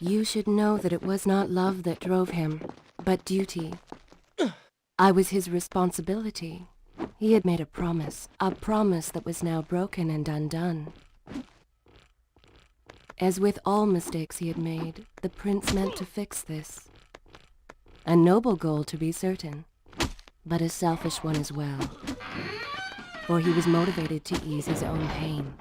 You should know that it was not love that drove him, but duty. I was his responsibility. He had made a promise that was now broken and undone. As with all mistakes he had made, the prince meant to fix this. A noble goal, to be certain, but a selfish one as well, for he was motivated to ease his own pain.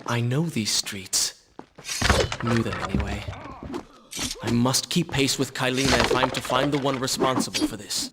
I know these streets. Knew them anyway. I must keep pace with Kylina if I'm to find the one responsible for this.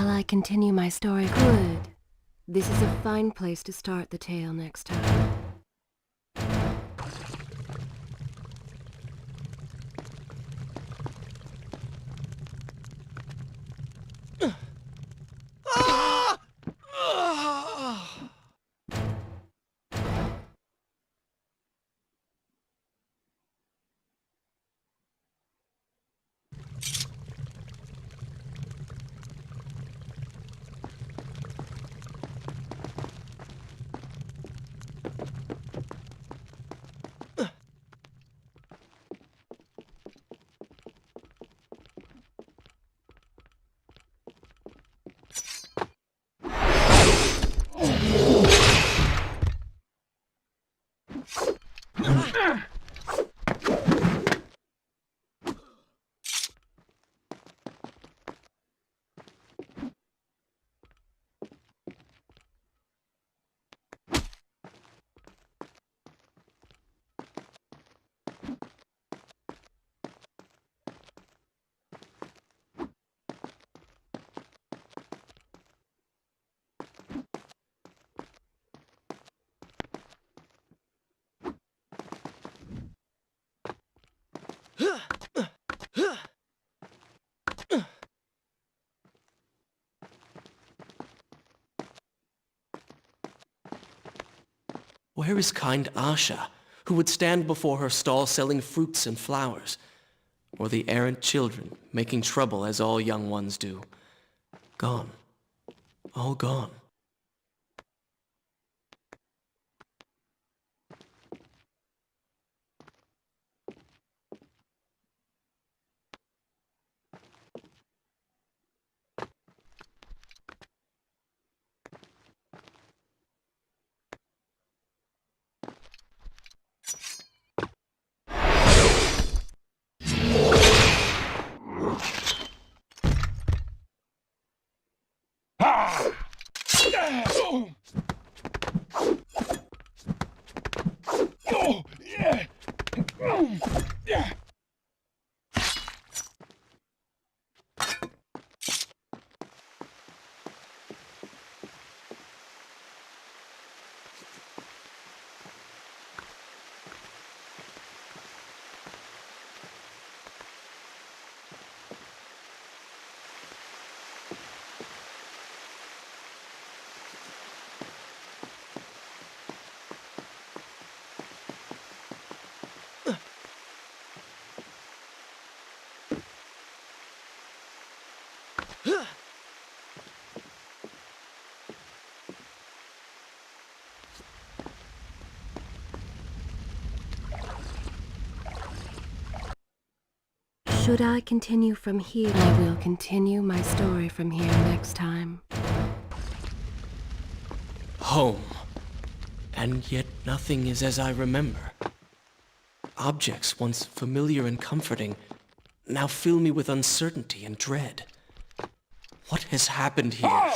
Shall I continue my story? Good. This is a fine place to start the tale next time. Where is kind Asha, who would stand before her stall selling fruits and flowers? Or the errant children, making trouble as all young ones do? Gone. All gone. Should I continue from here? I will continue my story from here next time. Home. And yet nothing is as I remember. Objects once familiar and comforting now fill me with uncertainty and dread. What has happened here?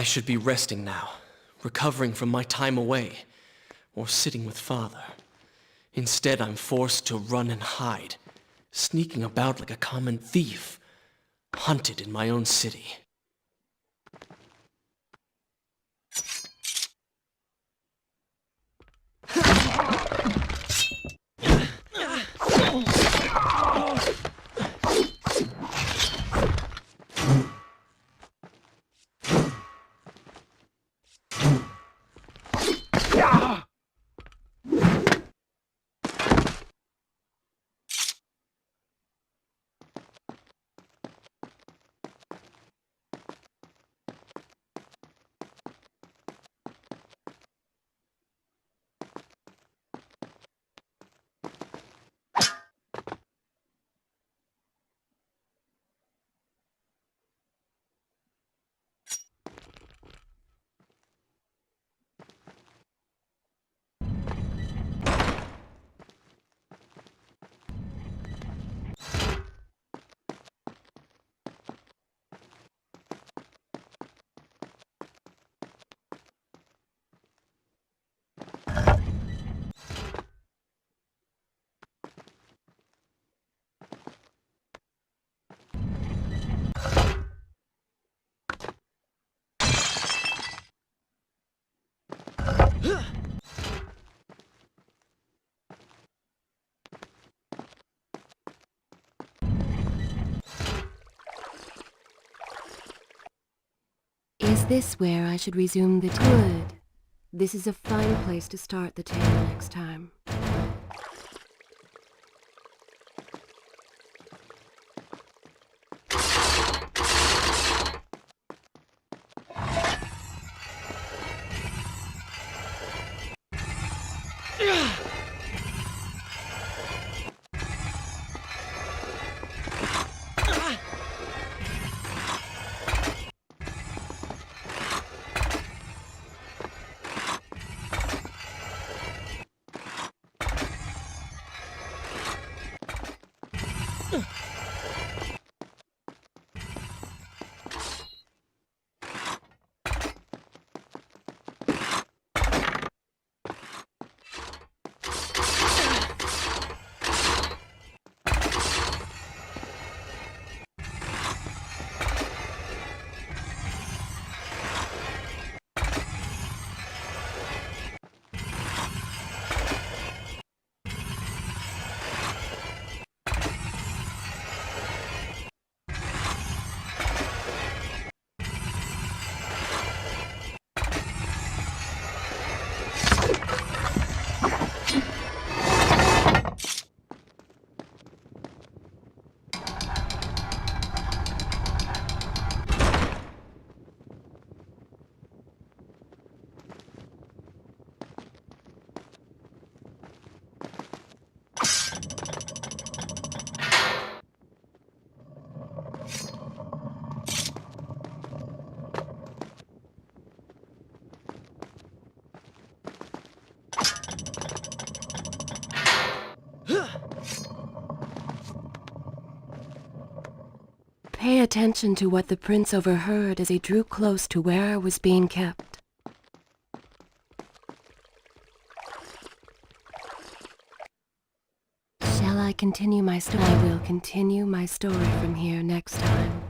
I should be resting now, recovering from my time away, or sitting with Father. Instead, I'm forced to run and hide, sneaking about like a common thief, hunted in my own city. Is this where I should resume the good? This is a fine place to start the tale next time. pay attention to what the prince overheard as he drew close to where I was being kept. Shall I continue my story? I will continue my story from here next time.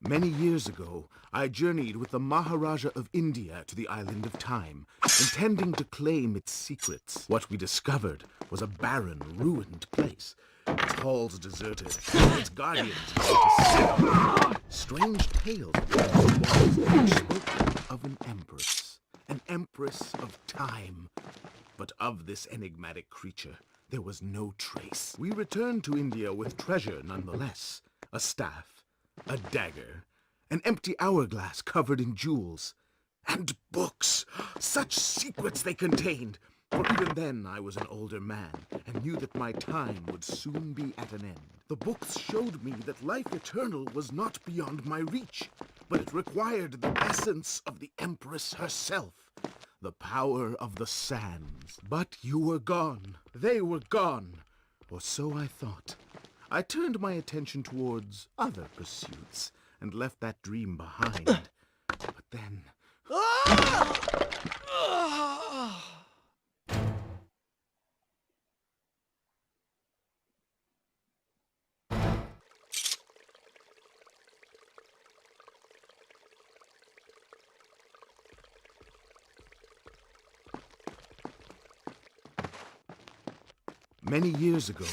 Many years ago, I journeyed with the Maharaja of India to the island of Time, intending to claim its secrets. What we discovered was a barren, ruined place. Its halls deserted, its guardians gone to sea. Strange tales spoke of an empress of time. But of this enigmatic creature, there was no trace. We returned to India with treasure nonetheless. A staff, a dagger, an empty hourglass covered in jewels, and books. Such secrets they contained. For even then I was an older man, and knew that my time would soon be at an end. The books showed me that life eternal was not beyond my reach, but it required the essence of the Empress herself, the power of the sands. But you were gone. They were gone. Or so I thought. I turned my attention towards other pursuits and left that dream behind. But then... Many years ago,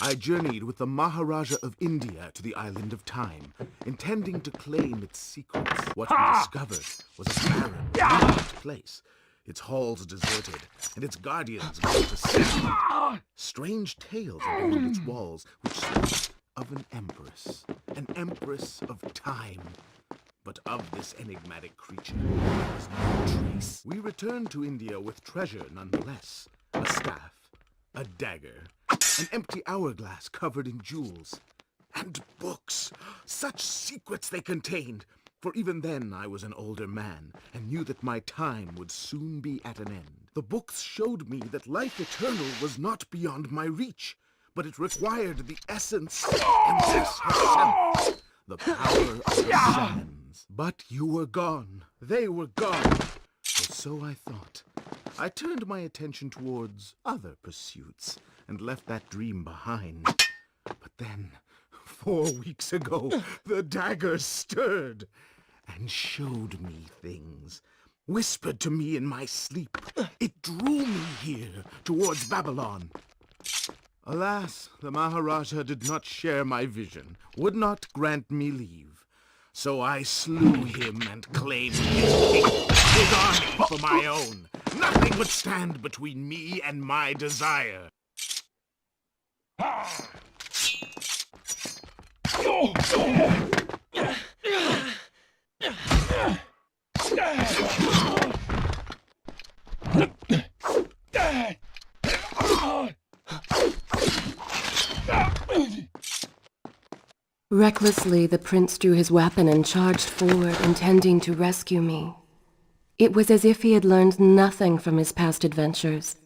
I journeyed with the Maharaja of India to the island of Time, intending to claim its secrets. What we discovered was a barren, ruined place. Its halls deserted, and its guardians gone to sea. Strange tales adorned its walls, which spoke of an empress of time. But of this enigmatic creature, there was no trace. We returned to India with treasure nonetheless. A staff, a dagger, an empty hourglass covered in jewels, and books. Such secrets they contained. For even then I was an older man, and knew that my time would soon be at an end. The books showed me that life eternal was not beyond my reach, but it required the essence of the Empress herself, the power of the sands. But you were gone. They were gone. Or so I thought. I turned my attention towards other pursuits and left that dream behind. But then, 4 weeks ago, the dagger stirred and showed me things, whispered to me in my sleep. It drew me here, towards Babylon. Alas, the Maharaja did not share my vision, would not grant me leave. So I slew him and claimed his kingdom, his army for my own. Nothing would stand between me and my desire. Recklessly, the prince drew his weapon and charged forward, intending to rescue me. It was as if he had learned nothing from his past adventures.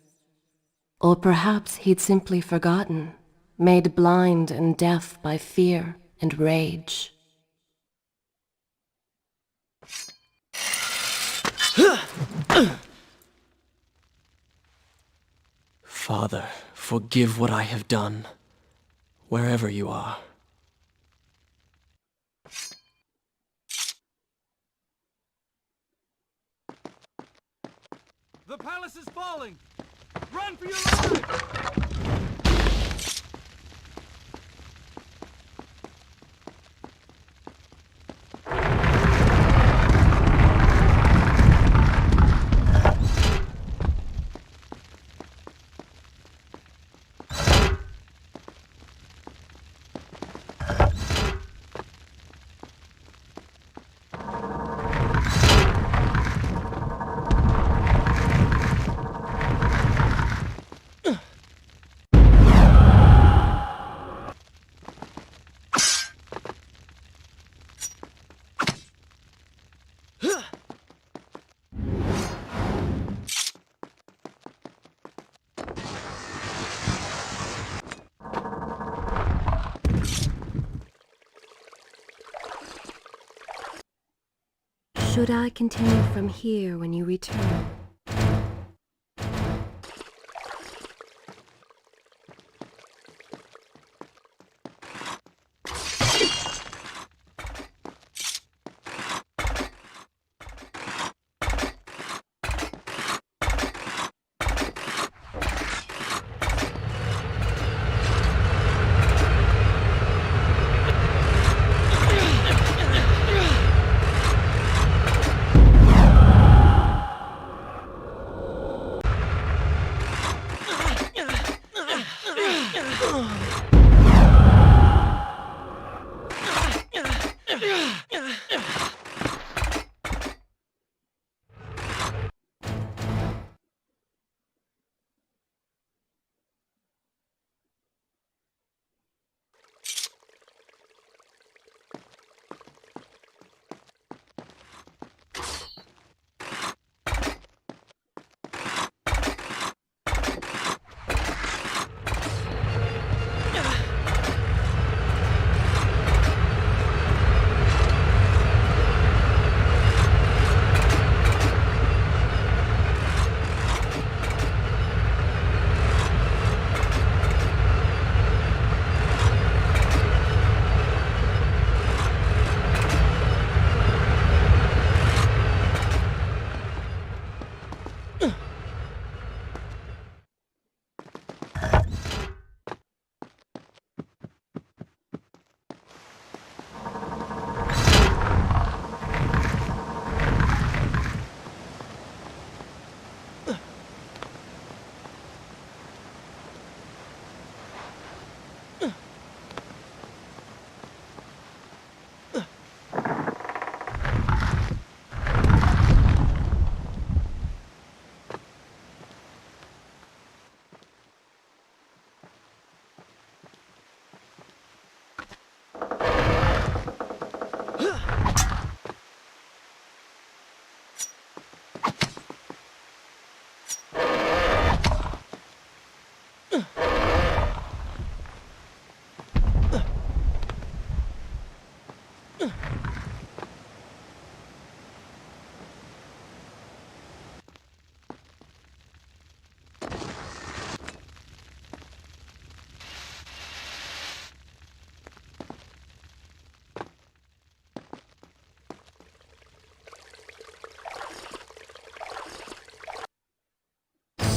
Or perhaps he'd simply forgotten, made blind and deaf by fear and rage. Father, forgive what I have done, wherever you are. The palace is falling! Run for your lives! Should I continue from here when you return?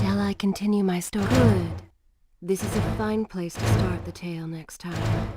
Shall I continue my story? Good. This is a fine place to start the tale next time.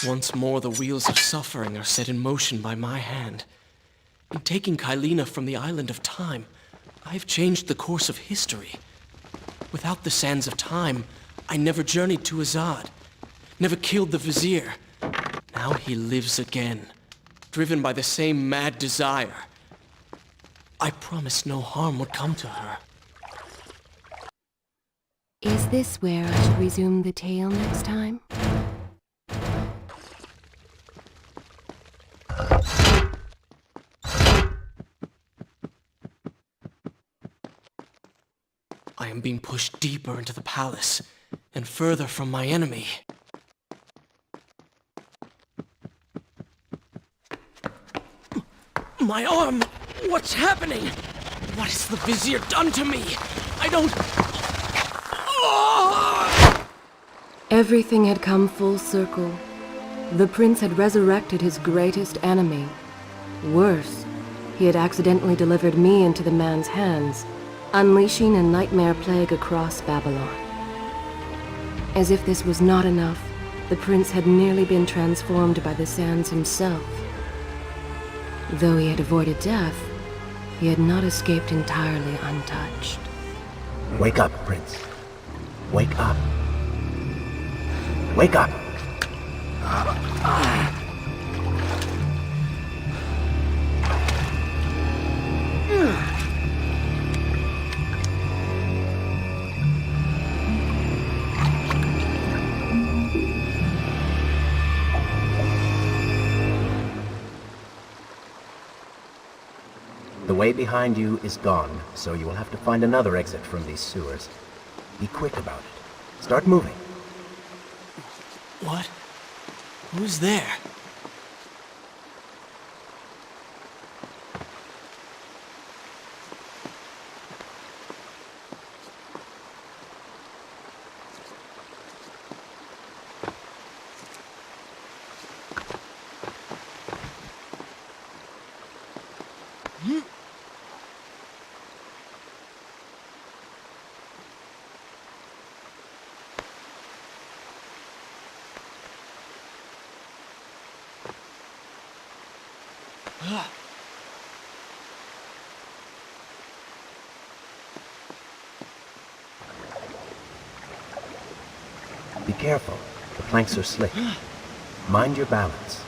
Once more the wheels of suffering are set in motion by my hand. In taking Kylina from the island of time, I've changed the course of history. Without the sands of time, I never journeyed to Azad, never killed the vizier. Now he lives again, driven by the same mad desire. I promised no harm would come to her. Is this where I should resume the tale next time? I am being pushed deeper into the palace, and further from my enemy. My arm! What's happening? What has the Vizier done to me? I don't... Oh! Everything had come full circle. The prince had resurrected his greatest enemy. Worse, he had accidentally delivered me into the man's hands, unleashing a nightmare plague across Babylon. As if this was not enough, the prince had nearly been transformed by the sands himself. Though he had avoided death, he had not escaped entirely untouched. Wake up, Prince. Wake up. Wake up! The way behind you is gone, so you will have to find another exit from these sewers. Be quick about it. Start moving. What? Who's there? Be careful. The planks are slick. Mind your balance.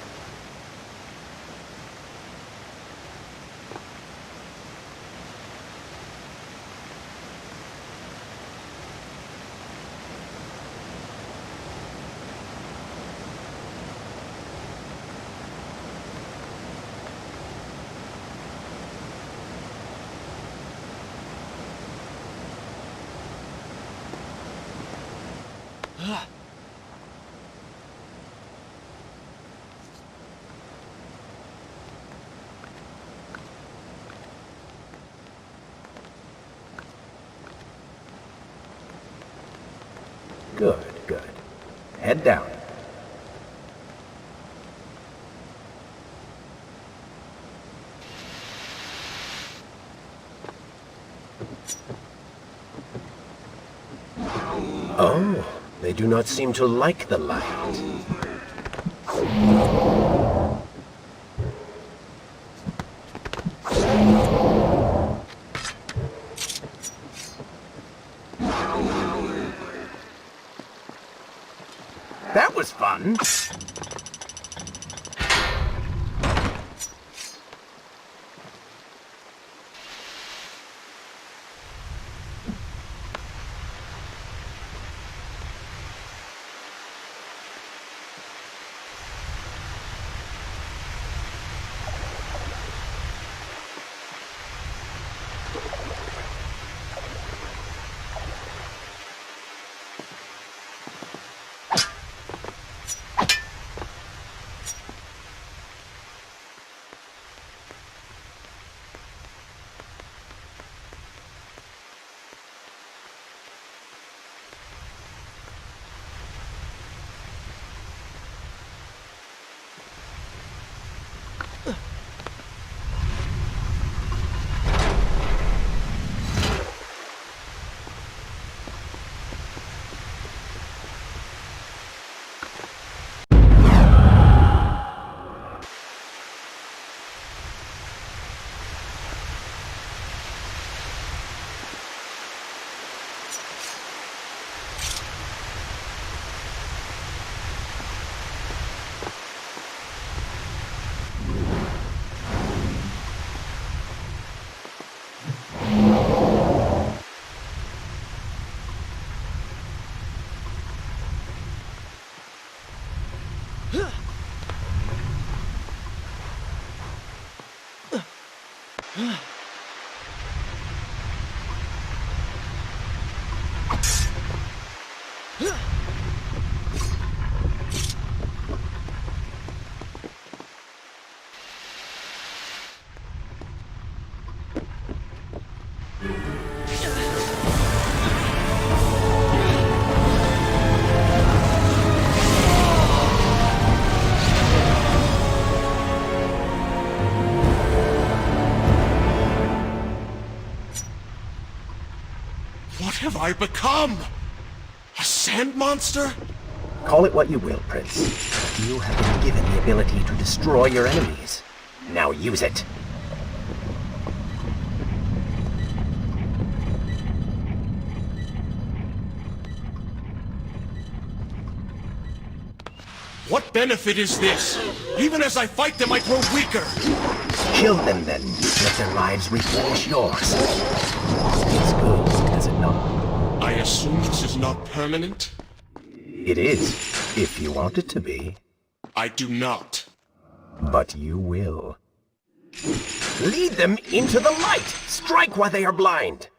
Good, good. Head down. Oh, they do not seem to like the light. That was fun. I become? A sand monster? Call it what you will, Prince. You have been given the ability to destroy your enemies. Now use it. What benefit is this? Even as I fight them, I grow weaker. Kill them then. Let their lives replenish yours. It's good, is it not? I assume this is not permanent? It is, if you want it to be. I do not. But you will. Lead them into the light! Strike while they are blind!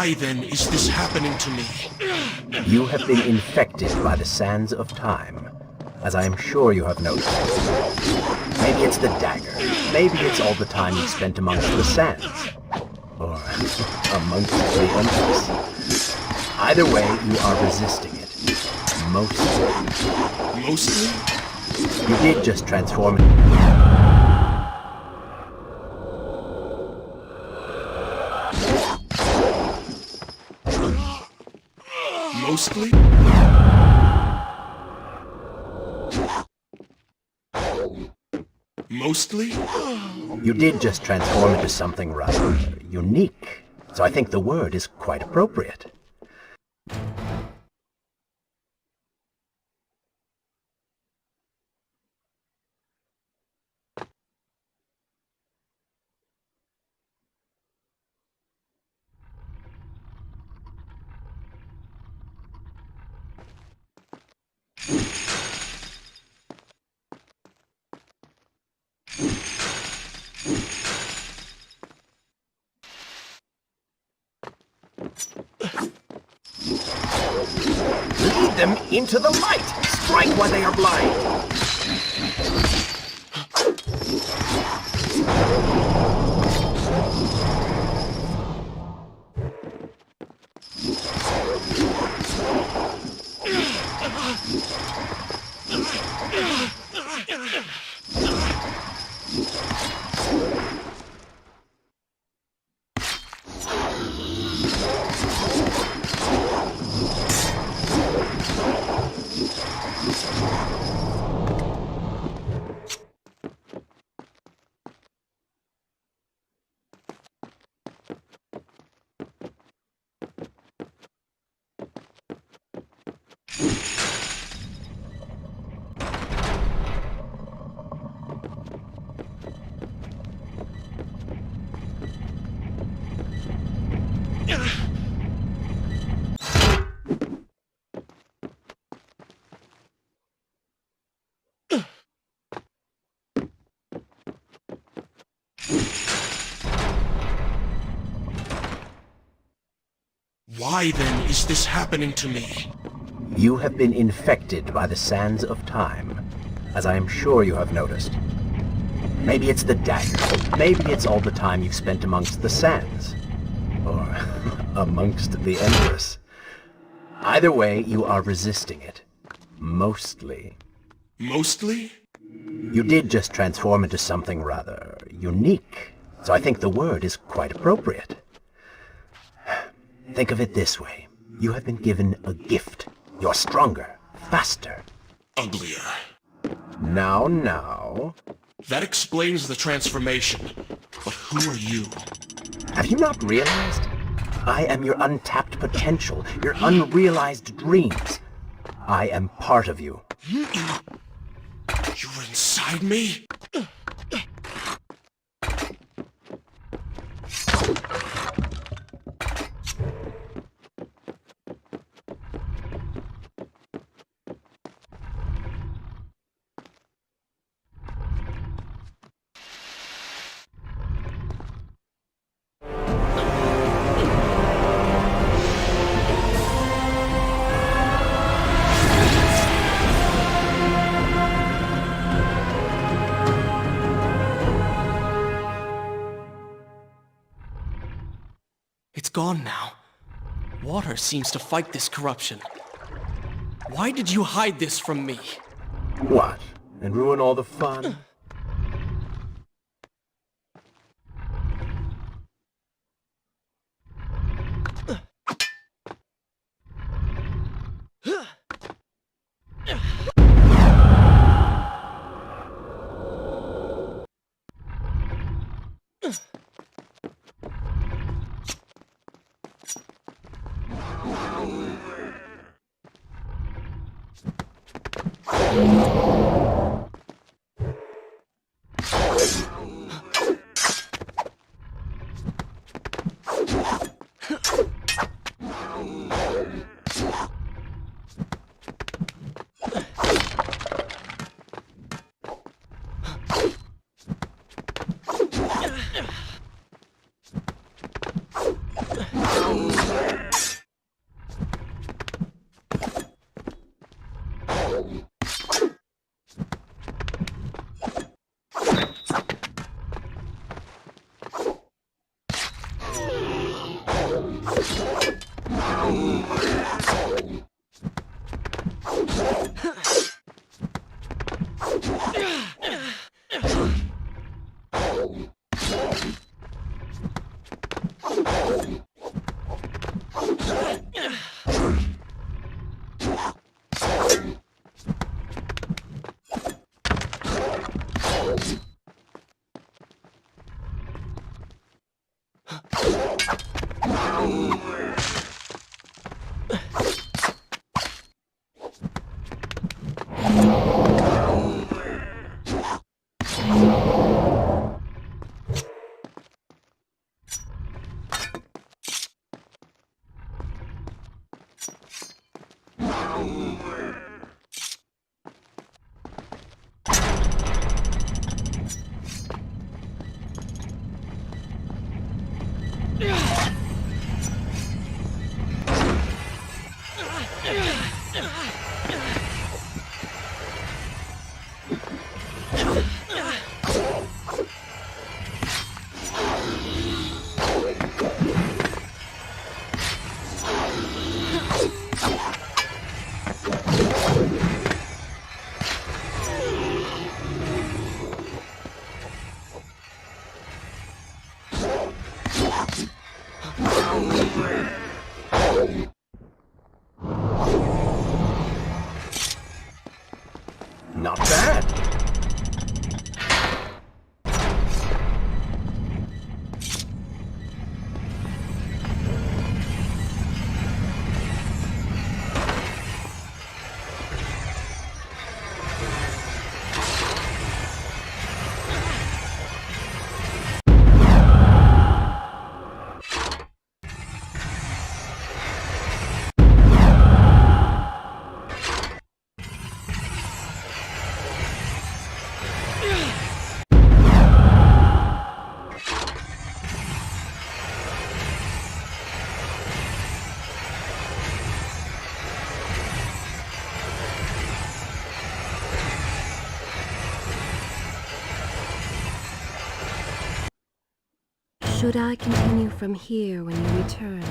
Why then is this happening to me? You have been infected by the sands of time, as I am sure you have noticed. Maybe it's the dagger. Maybe it's all the time you spent amongst the sands. Or amongst the embers. Either way, you are resisting it. Mostly. Mostly? You did just transform Mostly? Mostly? You did just transform into something rather unique, so I think the word is quite appropriate. Lead them into the light! Strike while they are blind! Why then is this happening to me? You have been infected by the sands of time, as I am sure you have noticed. Maybe it's the dagger. Maybe it's all the time you've spent amongst the sands. Or amongst the embers. Either way, you are resisting it. Mostly. Mostly? You did just transform into something rather unique, so I think the word is quite appropriate. Think of it this way. You have been given a gift. You're stronger, faster. Uglier. Now. That explains the transformation. But who are you? Have you not realized? I am your untapped potential, your unrealized dreams. I am part of you. You were inside me? gone now. Water seems to fight this corruption. Why did you hide this from me? What? And ruin all the fun? Not bad. Should I continue from here when you return?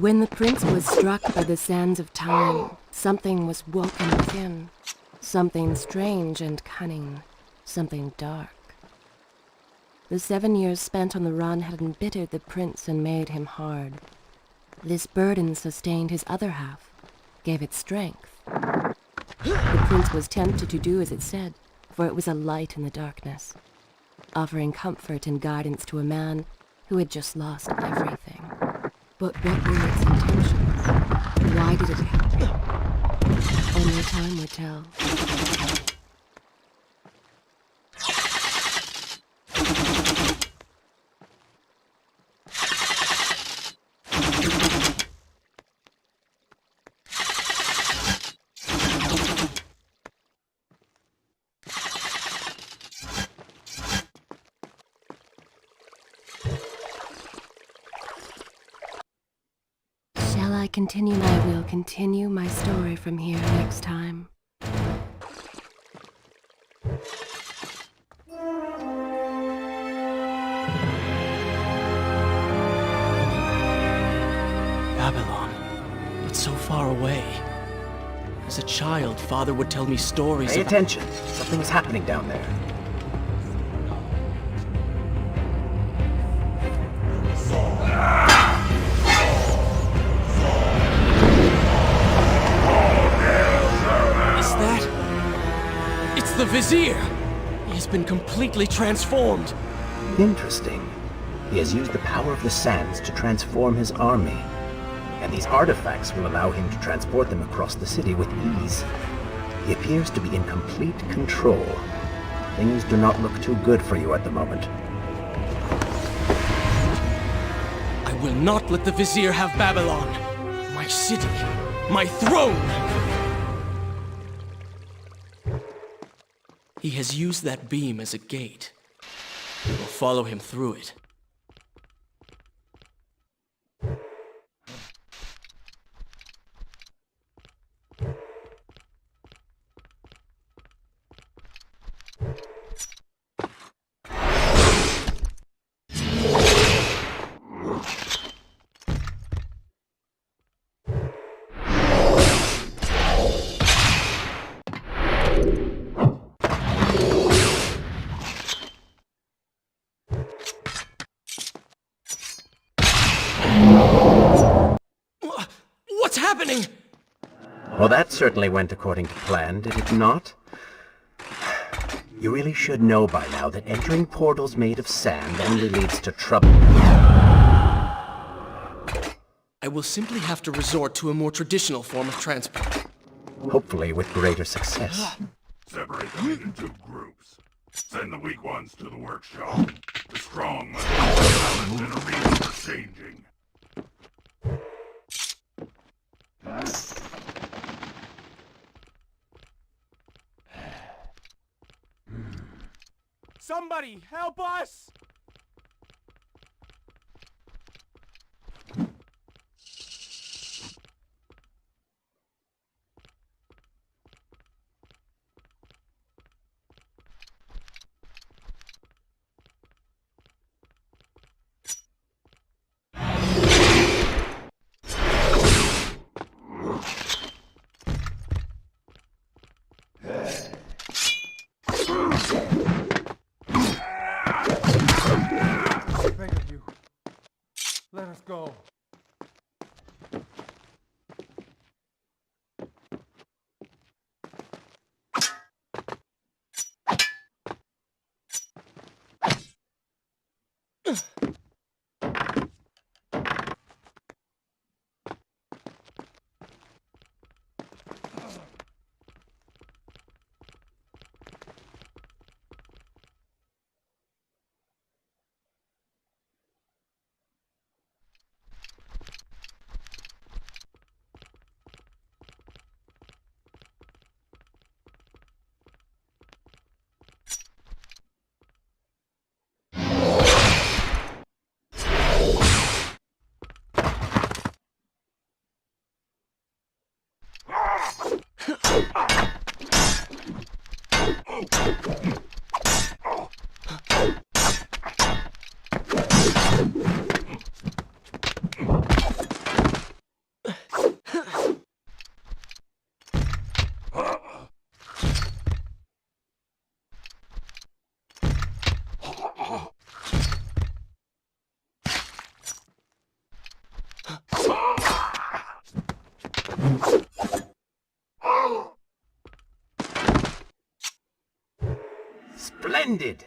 when the prince was struck by the sands of time, something was woken within. Something strange and cunning. Something dark. The 7 years spent on the run had embittered the prince and made him hard. This burden sustained his other half, gave it strength. The prince was tempted to do as it said, for it was a light in the darkness, offering comfort and guidance to a man who had just lost everything. But what were its intentions? Why did it happen? Only time would tell. I will continue my story from here next time. Babylon, but so far away. As a child, Father would tell me stories Pay of... attention. Something's happening down there. The Vizier! He has been completely transformed. Interesting. He has used the power of the sands to transform his army. And these artifacts will allow him to transport them across the city with ease. He appears to be in complete control. Things do not look too good for you at the moment. I will not let the Vizier have Babylon. My city. My throne! He has used that beam as a gate. We will follow him through it. What's happening? Well, that certainly went according to plan, did it not? You really should know by now that entering portals made of sand only leads to trouble. I will simply have to resort to a more traditional form of transport. Hopefully with greater success. Separate them into 2 groups. Send the weak ones to the workshop. The strong must be balanced in arenas for changing. Somebody, help us! Let us go. Splendid!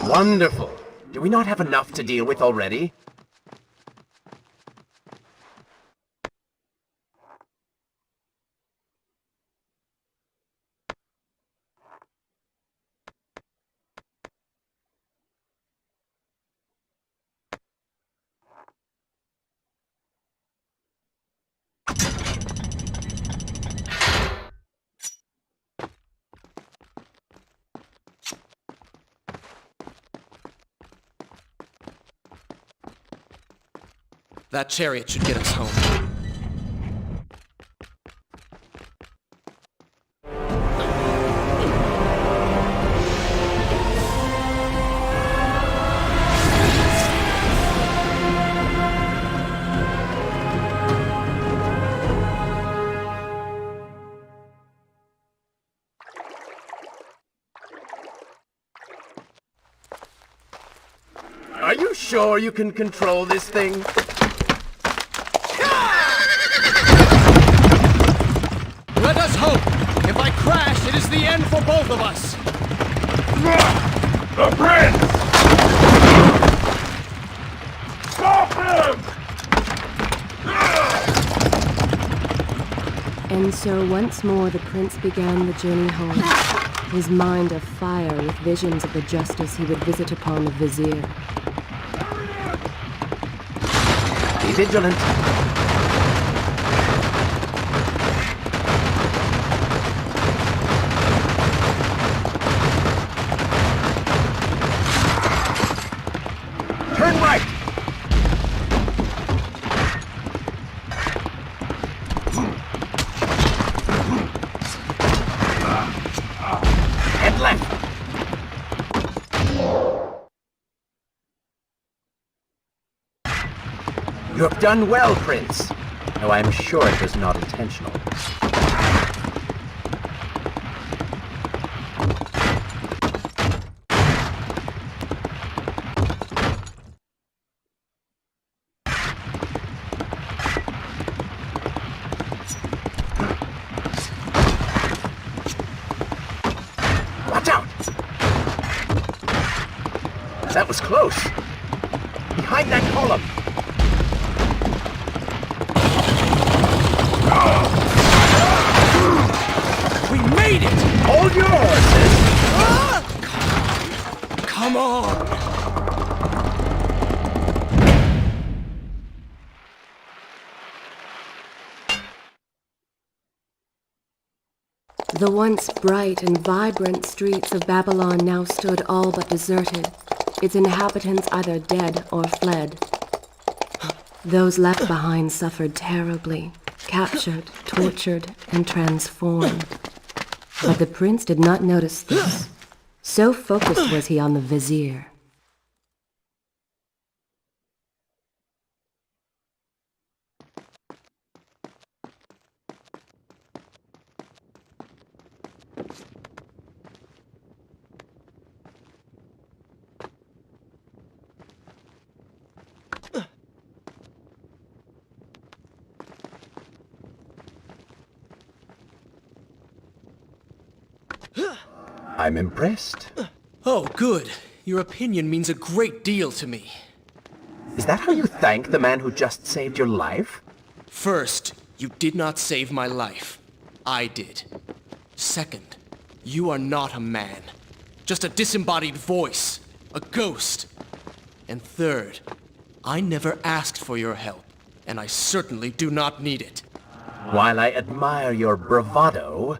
Wonderful. Do we not have enough to deal with already? That chariot should get us home. Are you sure you can control this thing? Let us hope! If I crash, it is the end for both of us! The prince! Stop him! And so once more the prince began the journey home, his mind afire with visions of the justice he would visit upon the vizier. Be vigilant. Turn right! Head left! You have done well, Prince. Though I am sure it was not intentional. Watch out! That was close. Behind that column. We made it! Hold your horses! Come on! The once bright and vibrant streets of Babylon now stood all but deserted, its inhabitants either dead or fled. Those left behind suffered terribly, captured, tortured, and transformed. But the prince did not notice this. So focused was he on the vizier. I'm impressed. Oh, good. Your opinion means a great deal to me. Is that how you thank the man who just saved your life? First, you did not save my life. I did. Second, you are not a man. Just a disembodied voice. A ghost. And third, I never asked for your help, and I certainly do not need it. While I admire your bravado,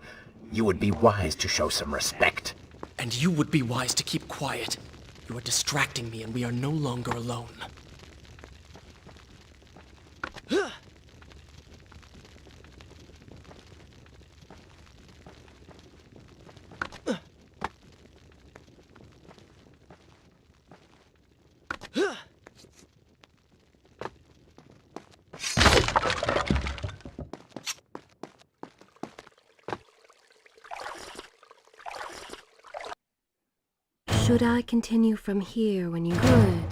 you would be wise to show some respect. And you would be wise to keep quiet. You are distracting me and we are no longer alone. Should I continue from here when you... Good.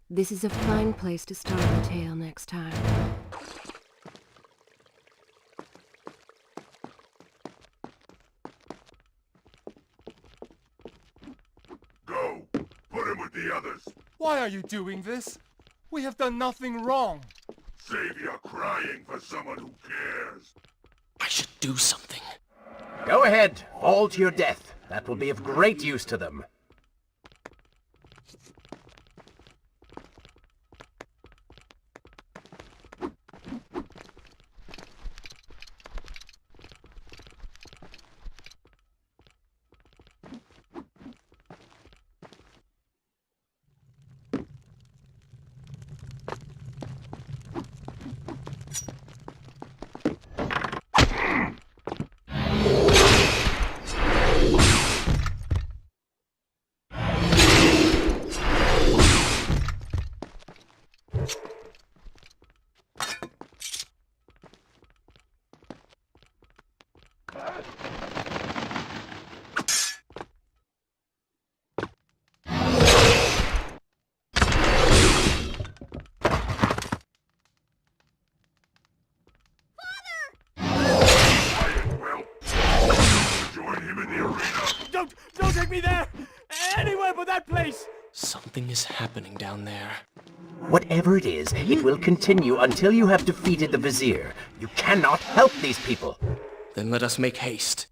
This is a fine place to start our tale next time. Go. Put him with the others. Why are you doing this? We have done nothing wrong. Save your crying for someone who cares. I should do something. Go ahead, fall to your death. That will be of great use to them. Don't take me there! Anywhere but that place! Something is happening down there. Whatever it is, it will continue until you have defeated the vizier. You cannot help these people. Then let us make haste.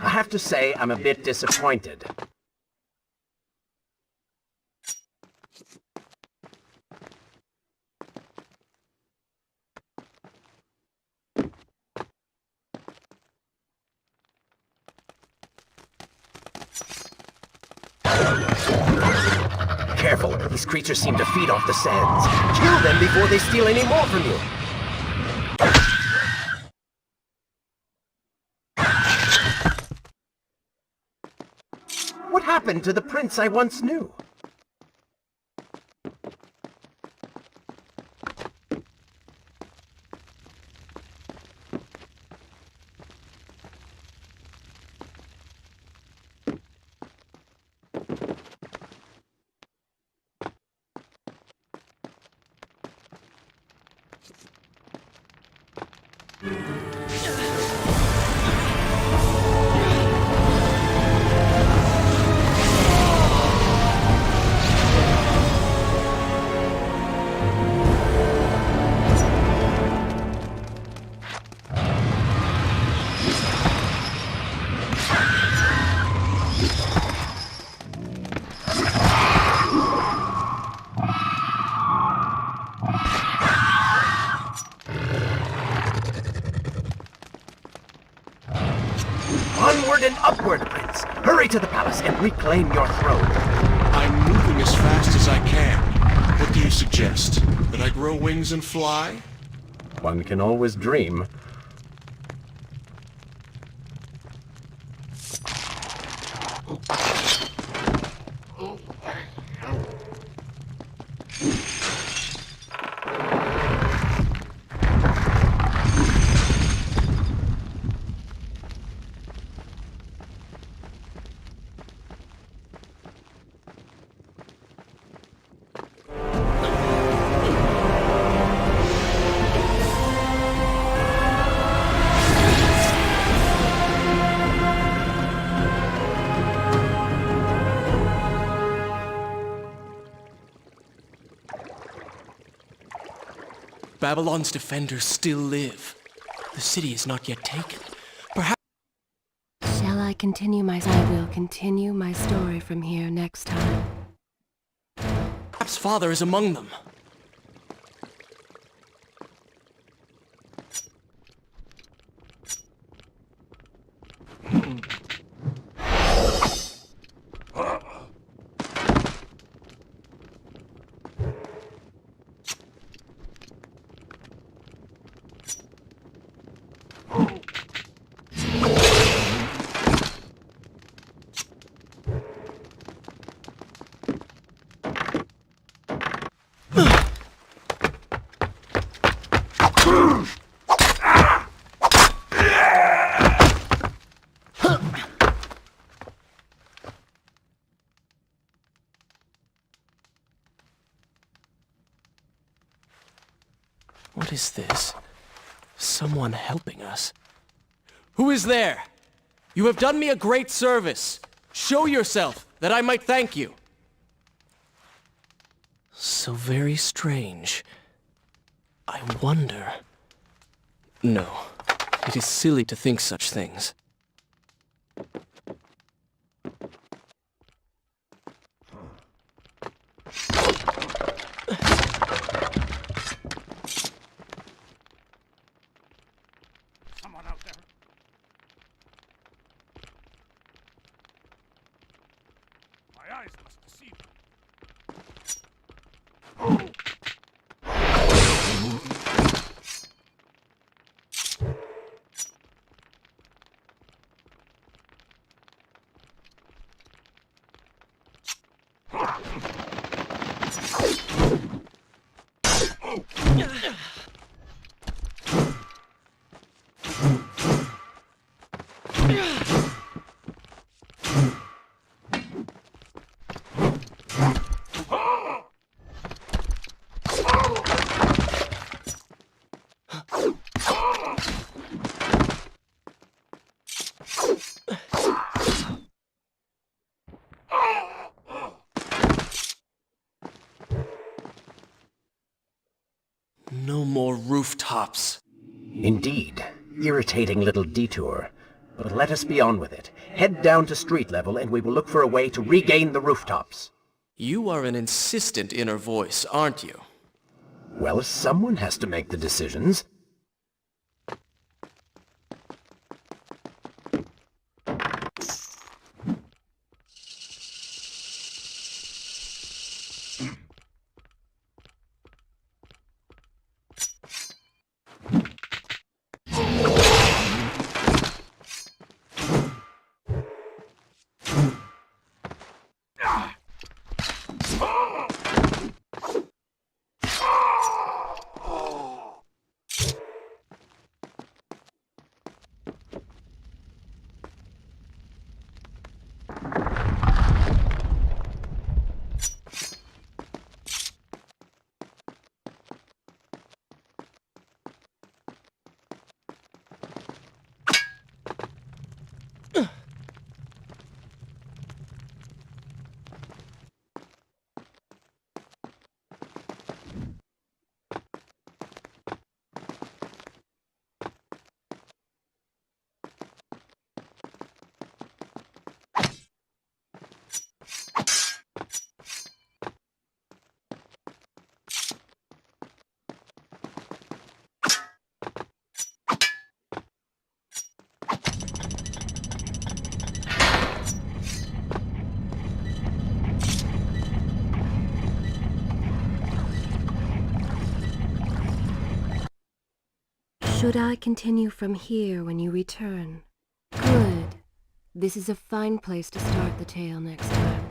I have to say, I'm a bit disappointed. careful. These creatures seem to feed off the sands. Kill them before they steal any more from you. What happened to the prince I once knew? Onward and upward, Prince! Hurry to the palace and reclaim your throne! I'm moving as fast as I can. What do you suggest? That I grow wings and fly? One can always dream. Babylon's defenders still live. The city is not yet taken. Perhaps... Shall I continue I will continue my story from here next time. Perhaps Father is among them. What is this? Someone helping us. Who is there? You have done me a great service. Show yourself, that I might thank you. So very strange. I wonder... No, it is silly to think such things. Someone out there. My eyes must deceive me. No more rooftops. Indeed. Irritating little detour. But let us be on with it. Head down to street level and we will look for a way to regain the rooftops. You are an insistent inner voice, aren't you? Well, someone has to make the decisions. Should I continue from here when you return? Good. This is a fine place to start the tale next time.